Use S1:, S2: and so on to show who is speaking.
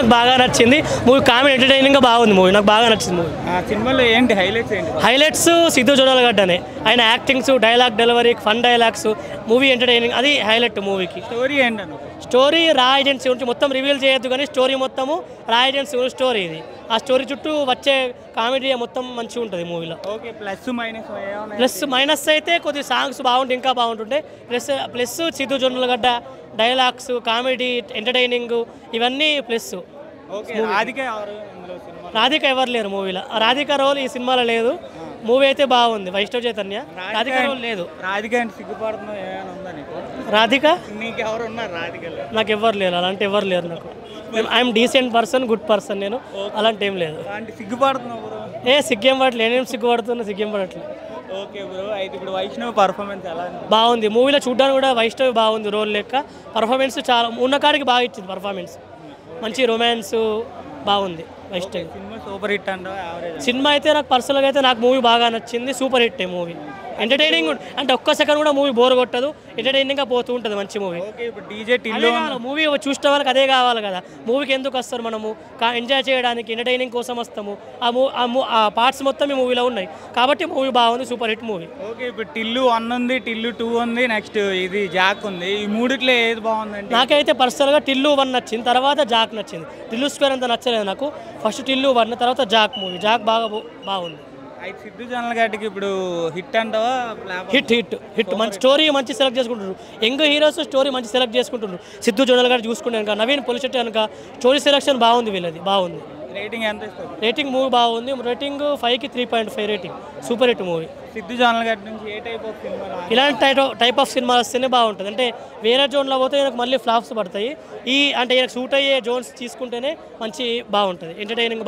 S1: నాకు బాగా నచ్చింది మూవీ. కామెడీ ఎంటర్టైనింగ్గా బాగుంది మూవీ, నాకు బాగా నచ్చింది మూవీ.
S2: సినిమాలో ఏంటి హైలైట్స్ ఏంటి?
S1: హైలైట్స్ సిద్ధు జొన్నలగడ్డనే, ఆయన actings, dialogue delivery, fun dialogues, movie entertaining, అది హైలైట్ మూవీకి.
S2: స్టోరీ ఏంటను?
S1: స్టోరీ రా ఏజెన్సీ గురించి మొత్తం రివీల్ చేయొద్దు కానీ స్టోరీ మొత్తము రా ఏజెన్సీ గురించి స్టోరీ ఇది. ఆ స్టోరీ చుట్టూ వచ్చే కామెడీ మొత్తం మంచిగా ఉంటుంది మూవీలో.
S2: Okay, plus minus
S1: plus minus అయితే కొద్ది సాంగ్స్ బాగుంటే ఇంకా బాగుంటుండే. Plus Siddhu Jonnalagadda dialogues, comedy, entertaining ఇవన్నీ ప్లస్. రాధిక ఎవరు లేరు మూవీలో. రాధిక రోల్ ఈ సినిమాలో లేదు. మూవీ అయితే బాగుంది. వైష్ణవ్ చైతన్య, రాధిక రోల్ లేదు.
S2: రాధిక అంటే సిగ్గుపడుతున్నావు ఏమైనా ఉందా నీకు?
S1: రాధిక
S2: నీకు ఎవరు ఉన్నారు రాధికలో?
S1: నాకు ఎవరు లేరు, అలాంటి ఎవరు లేరు నాకు. I'm decent person, good person నేను, అలాంటి ఏం లేదు.
S2: అంటే సిగ్గుపడుతున్నావు బ్రో?
S1: సిగ్గేం పడట్లేదు, నేనేం సిగ్గుపడుతున్నా, సిగ్గేం పడట్లేదు.
S2: ఓకే బ్రో, అయితే ఇప్పుడు వైష్ణవ్ పర్ఫార్మెన్స్ ఎలా
S1: బాగుంది మూవీలో. చూడడానికి కూడా వైష్ణవ్ బాగుంది రోల్ లెక్క. పర్ఫార్మెన్స్ చాలా ఉన్న కాడికి బాగా ఇచ్చింది పర్ఫార్మెన్స్. మంచి రొమాన్స్ బాగుంది వైష్ణవ్.
S2: సినిమా సూపర్ హిట్ అంట?
S1: సినిమా అయితే నాకు పర్సనల్గా అయితే నాకు మూవీ బాగా నచ్చింది. Super hit movie. ఎంటర్టైనింగ్ అంటే ఒక్క సెకండ్ కూడా మూవీ బోర్ కొట్టదు, ఎంటర్టైనింగ్గా పోతూ ఉంటుంది. మంచి మూవీ. మూవీ చూసిన వాళ్ళకి అదే కావాలి కదా. మూవీకి ఎందుకు వస్తారు మనము? ఎంజాయ్ చేయడానికి, ఎంటర్టైనింగ్ కోసం వస్తాము. ఆ పార్ట్స్ మొత్తం ఈ మూవీలో ఉన్నాయి కాబట్టి మూవీ బాగుంది, సూపర్ హిట్ మూవీ.
S2: ఓకే, ఇప్పుడు టిల్లు 1 ఉంది, టిల్లు 2 ఉంది, నెక్స్ట్ ఇది జాక్ ఉంది. ఈ మూడిట్లో ఏది బాగుందండి?
S1: నాకైతే పర్సనల్గా టిల్లు 1 నచ్చింది, తర్వాత జాక్ నచ్చింది. టిల్లు స్క్వేర్ అంత నచ్చలేదు నాకు. ఫస్ట్ టిల్లు 1, తర్వాత జాక్ మూవీ. జాక్ బాగుంది.
S2: అయితే సిద్ధు జొన్నలగడ్డకి ఇప్పుడు హిట్ అంటావా?
S1: హిట్ మంచి స్టోరీ మంచి సెలెక్ట్ చేసుకుంటున్నారు. యంగ్ హీరోస్ స్టోరీ మంచి సెలెక్ట్ చేసుకుంటున్నారు. సిద్ధు జొన్నలగడ్డ చూసుకుంటే కనుక, నవీన్ పొలిశెట్టి కనుక స్టోరీ సెలెక్షన్ బాగుంది వీళ్ళది, బాగుంది.
S2: రేటింగ్ ఎంత ఇస్తారు?
S1: రేటింగ్ మూవీ బాగుంది. రేటింగ్ 5కి 3.5 rating. Super hit movie.
S2: Siddhu Jonnalagadda నుంచి ఏ టైప్ ఆఫ్ సినిమా?
S1: ఇలాంటి టైప్ ఆఫ్ సినిమా వస్తేనే బాగుంటుంది. అంటే వేరే జోన్లో పోతే ఈయనకు మళ్ళీ ఫ్లాప్స్ పడతాయి. అంటే ఈయనకు సూట్ అయ్యే జోన్స్ తీసుకుంటేనే మంచి బాగుంటుంది, ఎంటర్టైనింగ్.